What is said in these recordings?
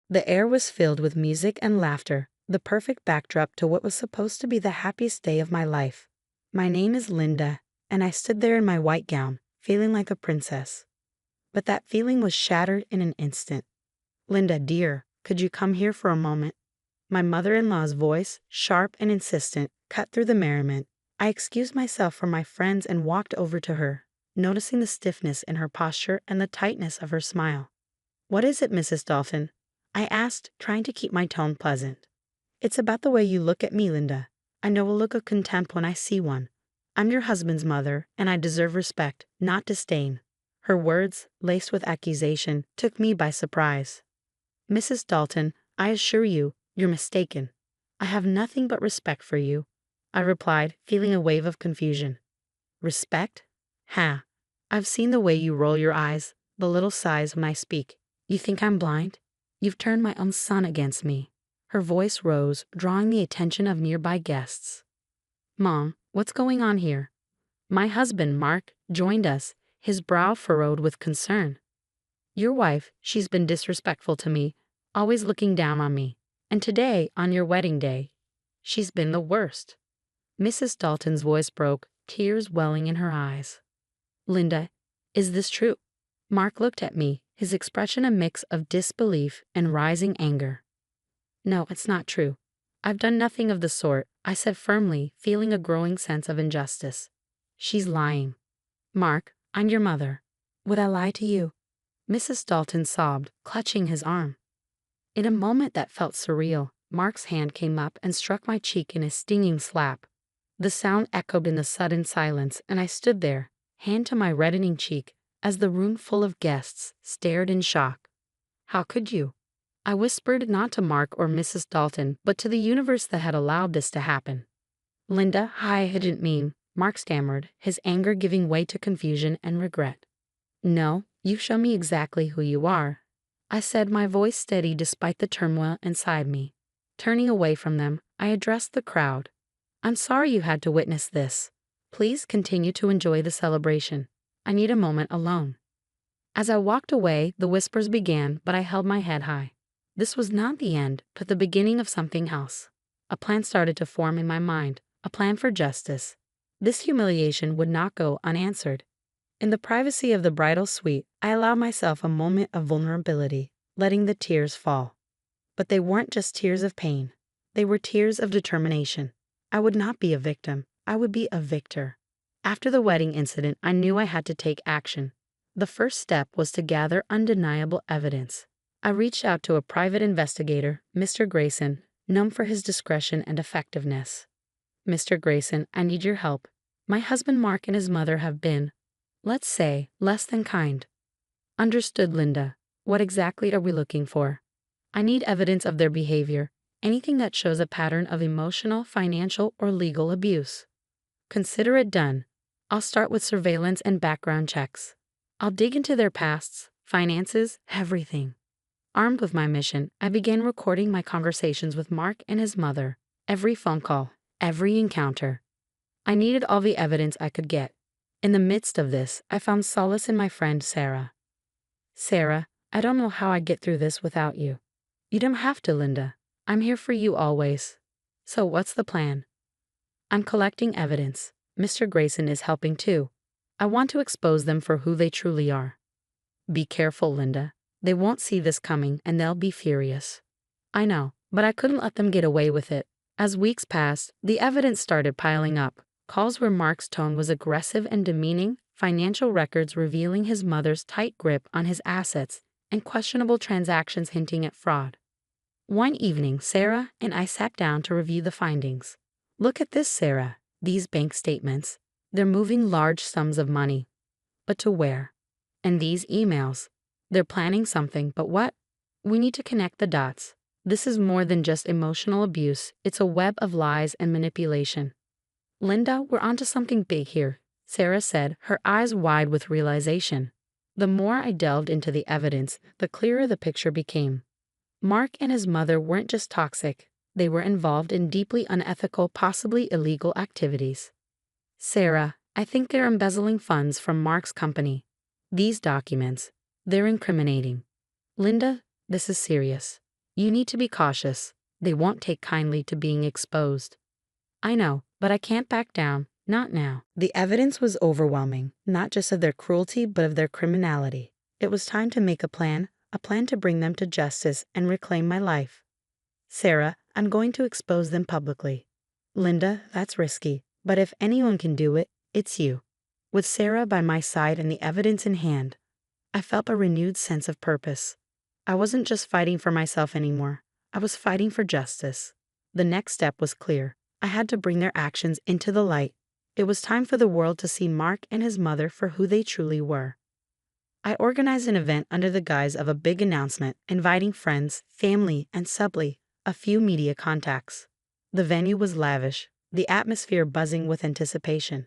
The air was filled with music and laughter, the perfect backdrop to what was supposed to be the happiest day of my life. My name is Linda, and I stood there in my white gown, feeling like a princess. But that feeling was shattered in an instant. Linda, dear, could you come here for a moment? My mother-in-law's voice, sharp and insistent, cut through the merriment. I excused myself from my friends and walked over to her, noticing the stiffness in her posture and the tightness of her smile. "What is it, Mrs. Dalton?" I asked, trying to keep my tone pleasant. "It's about the way you look at me, Linda. I know a look of contempt when I see one. I'm your husband's mother, and I deserve respect, not disdain." Her words, laced with accusation, took me by surprise. "Mrs. Dalton, I assure you, you're mistaken. I have nothing but respect for you," I replied, feeling a wave of confusion. "Respect? Ha! I've seen the way you roll your eyes, the little sighs when I speak. You think I'm blind? You've turned my own son against me." Her voice rose, drawing the attention of nearby guests. "Mom, what's going on here?" My husband, Mark, joined us, his brow furrowed with concern. "Your wife, she's been disrespectful to me, always looking down on me. And today, on your wedding day, she's been the worst." Mrs. Dalton's voice broke, tears welling in her eyes. "Linda, is this true?" Mark looked at me, his expression a mix of disbelief and rising anger. "No, it's not true. I've done nothing of the sort," I said firmly, feeling a growing sense of injustice. "She's lying." "Mark, I'm your mother. Would I lie to you?" Mrs. Dalton sobbed, clutching his arm. In a moment that felt surreal, Mark's hand came up and struck my cheek in a stinging slap. The sound echoed in the sudden silence, and I stood there, hand to my reddening cheek, as the room full of guests stared in shock. "How could you?" I whispered, not to Mark or Mrs. Dalton, but to the universe that had allowed this to happen. "Linda, I didn't mean," Mark stammered, his anger giving way to confusion and regret. "No, you show me exactly who you are," I said, my voice steady despite the turmoil inside me. Turning away from them, I addressed the crowd. "I'm sorry you had to witness this. Please continue to enjoy the celebration. I need a moment alone." As I walked away, the whispers began, but I held my head high. This was not the end, but the beginning of something else. A plan started to form in my mind, a plan for justice. This humiliation would not go unanswered. In the privacy of the bridal suite, I allowed myself a moment of vulnerability, letting the tears fall. But they weren't just tears of pain. They were tears of determination. I would not be a victim. I would be a victor. After the wedding incident, I knew I had to take action. The first step was to gather undeniable evidence. I reached out to a private investigator, Mr. Grayson, known for his discretion and effectiveness. "Mr. Grayson, I need your help. My husband Mark and his mother have been, let's say, less than kind." "Understood, Linda. What exactly are we looking for?" "I need evidence of their behavior, anything that shows a pattern of emotional, financial, or legal abuse." "Consider it done. I'll start with surveillance and background checks. I'll dig into their pasts, finances, everything." Armed with my mission, I began recording my conversations with Mark and his mother, every phone call, every encounter. I needed all the evidence I could get. In the midst of this, I found solace in my friend Sarah. "Sarah, I don't know how I'd get through this without you." "You don't have to, Linda. I'm here for you always." "So what's the plan?" "I'm collecting evidence. Mr. Grayson is helping too. I want to expose them for who they truly are." "Be careful, Linda. They won't see this coming and they'll be furious." "I know, but I couldn't let them get away with it." As weeks passed, the evidence started piling up. Calls where Mark's tone was aggressive and demeaning, financial records revealing his mother's tight grip on his assets, and questionable transactions hinting at fraud. One evening, Sarah and I sat down to review the findings. "Look at this, Sarah. These bank statements. They're moving large sums of money. But to where? And these emails. They're planning something, but what? We need to connect the dots. This is more than just emotional abuse. It's a web of lies and manipulation." "Linda, we're onto something big here," Sarah said, her eyes wide with realization. The more I delved into the evidence, the clearer the picture became. Mark and his mother weren't just toxic. They were involved in deeply unethical, possibly illegal activities. "Sarah, I think they're embezzling funds from Mark's company. These documents, they're incriminating." "Linda, this is serious. You need to be cautious. They won't take kindly to being exposed. I know, but I can't back down, not now. The evidence was overwhelming, not just of their cruelty, but of their criminality. It was time to make a plan to bring them to justice and reclaim my life. Sarah, I'm going to expose them publicly. Linda, that's risky, but if anyone can do it, it's you. With Sarah by my side and the evidence in hand, I felt a renewed sense of purpose. I wasn't just fighting for myself anymore. I was fighting for justice. The next step was clear. I had to bring their actions into the light. It was time for the world to see Mark and his mother for who they truly were. I organized an event under the guise of a big announcement, inviting friends, family, and subtly, a few media contacts. The venue was lavish, the atmosphere buzzing with anticipation.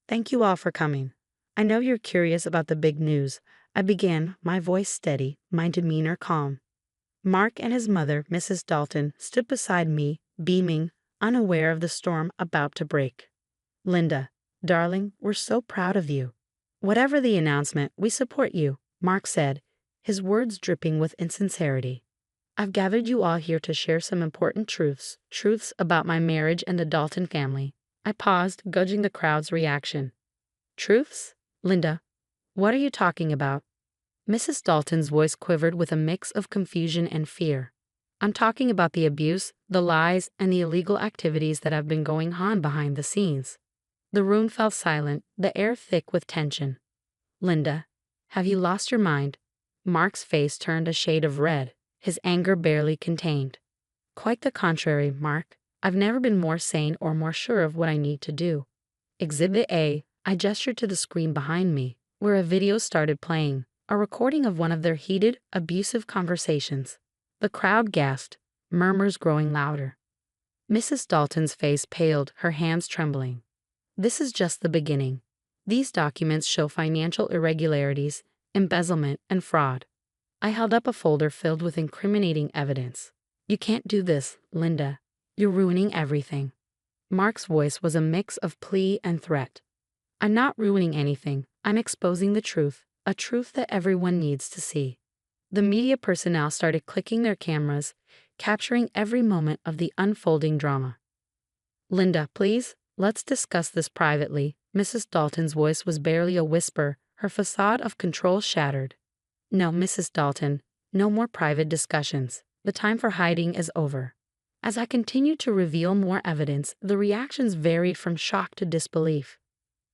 Thank you all for coming. I know you're curious about the big news. I began, my voice steady, my demeanor calm. Mark and his mother, Mrs. Dalton, stood beside me, beaming, unaware of the storm about to break. Linda, darling, we're so proud of you. Whatever the announcement, we support you, Mark said, his words dripping with insincerity. I've gathered you all here to share some important truths about my marriage and the Dalton family. I paused, gauging the crowd's reaction. Truths? Linda, what are you talking about? Mrs. Dalton's voice quivered with a mix of confusion and fear. I'm talking about the abuse, the lies, and the illegal activities that have been going on behind the scenes. The room fell silent, the air thick with tension. Linda, have you lost your mind? Mark's face turned a shade of red, his anger barely contained. Quite the contrary, Mark. I've never been more sane or more sure of what I need to do. Exhibit A. I gestured to the screen behind me, where a video started playing, a recording of one of their heated, abusive conversations. The crowd gasped, murmurs growing louder. Mrs. Dalton's face paled, her hands trembling. This is just the beginning. These documents show financial irregularities, embezzlement, and fraud. I held up a folder filled with incriminating evidence. You can't do this, Linda. You're ruining everything. Mark's voice was a mix of plea and threat. I'm not ruining anything. I'm exposing the truth, a truth that everyone needs to see. The media personnel started clicking their cameras, capturing every moment of the unfolding drama. Linda, please, let's discuss this privately. Mrs. Dalton's voice was barely a whisper, her facade of control shattered. No, Mrs. Dalton, no more private discussions. The time for hiding is over. As I continued to reveal more evidence, the reactions varied from shock to disbelief.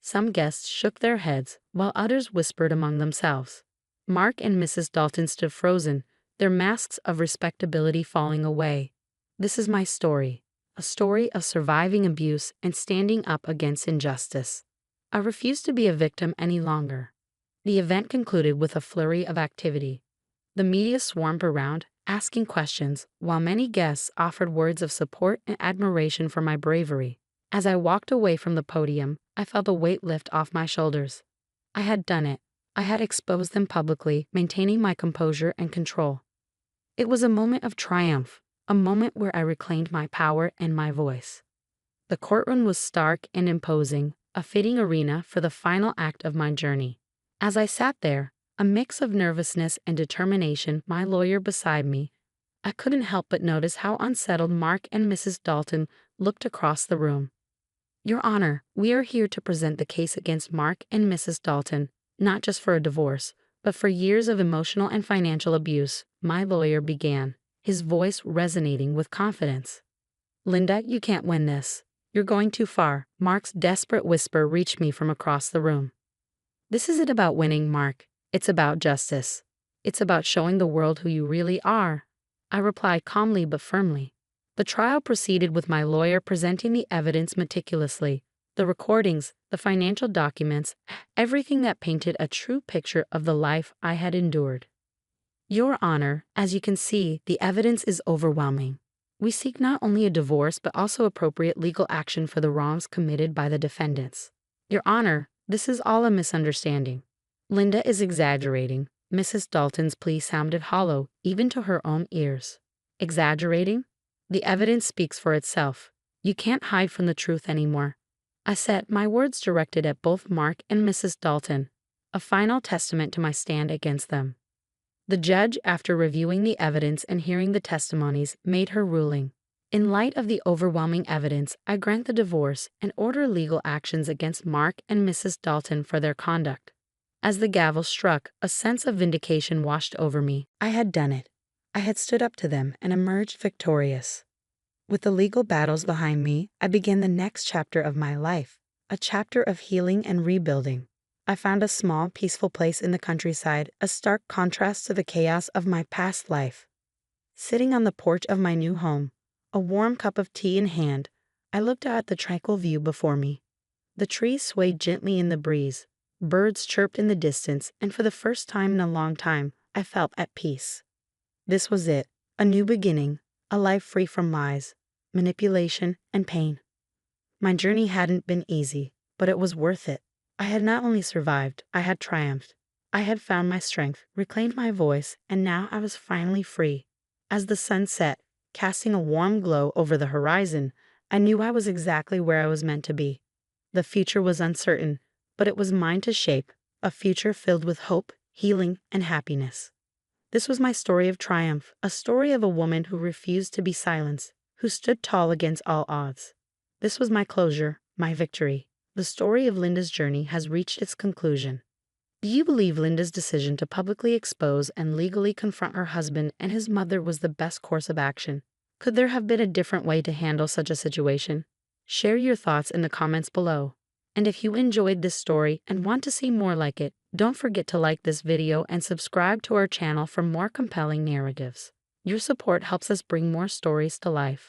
Some guests shook their heads, while others whispered among themselves. Mark and Mrs. Dalton stood frozen, their masks of respectability falling away. This is my story, a story of surviving abuse and standing up against injustice. I refuse to be a victim any longer. The event concluded with a flurry of activity. The media swarmed around, asking questions, while many guests offered words of support and admiration for my bravery. As I walked away from the podium, I felt a weight lift off my shoulders. I had done it. I had exposed them publicly, maintaining my composure and control. It was a moment of triumph, a moment where I reclaimed my power and my voice. The courtroom was stark and imposing, a fitting arena for the final act of my journey. As I sat there, a mix of nervousness and determination, my lawyer beside me, I couldn't help but notice how unsettled Mark and Mrs. Dalton looked across the room. Your Honor, we are here to present the case against Mark and Mrs. Dalton, not just for a divorce, but for years of emotional and financial abuse, my lawyer began, his voice resonating with confidence. Linda, you can't win this. You're going too far. Mark's desperate whisper reached me from across the room. This isn't about winning, Mark. It's about justice. It's about showing the world who you really are. I replied calmly but firmly. The trial proceeded with my lawyer presenting the evidence meticulously, the recordings, the financial documents, everything that painted a true picture of the life I had endured. Your Honor, as you can see, the evidence is overwhelming. We seek not only a divorce but also appropriate legal action for the wrongs committed by the defendants. Your Honor, this is all a misunderstanding. Linda is exaggerating. Mrs. Dalton's plea sounded hollow, even to her own ears. Exaggerating? The evidence speaks for itself. You can't hide from the truth anymore. I said, my words directed at both Mark and Mrs. Dalton, a final testament to my stand against them. The judge, after reviewing the evidence and hearing the testimonies, made her ruling. In light of the overwhelming evidence, I grant the divorce and order legal actions against Mark and Mrs. Dalton for their conduct. As the gavel struck, a sense of vindication washed over me. I had done it. I had stood up to them and emerged victorious. With the legal battles behind me, I began the next chapter of my life, a chapter of healing and rebuilding. I found a small, peaceful place in the countryside, a stark contrast to the chaos of my past life. Sitting on the porch of my new home, a warm cup of tea in hand, I looked out at the tranquil view before me. The trees swayed gently in the breeze, birds chirped in the distance, and for the first time in a long time, I felt at peace. This was it, a new beginning, a life free from lies, manipulation, and pain. My journey hadn't been easy, but it was worth it. I had not only survived, I had triumphed. I had found my strength, reclaimed my voice, and now I was finally free. As the sun set, casting a warm glow over the horizon, I knew I was exactly where I was meant to be. The future was uncertain, but it was mine to shape, a future filled with hope, healing, and happiness. This was my story of triumph, a story of a woman who refused to be silenced, who stood tall against all odds. This was my closure, my victory. The story of Linda's journey has reached its conclusion. Do you believe Linda's decision to publicly expose and legally confront her husband and his mother was the best course of action? Could there have been a different way to handle such a situation? Share your thoughts in the comments below. And if you enjoyed this story and want to see more like it, don't forget to like this video and subscribe to our channel for more compelling narratives. Your support helps us bring more stories to life.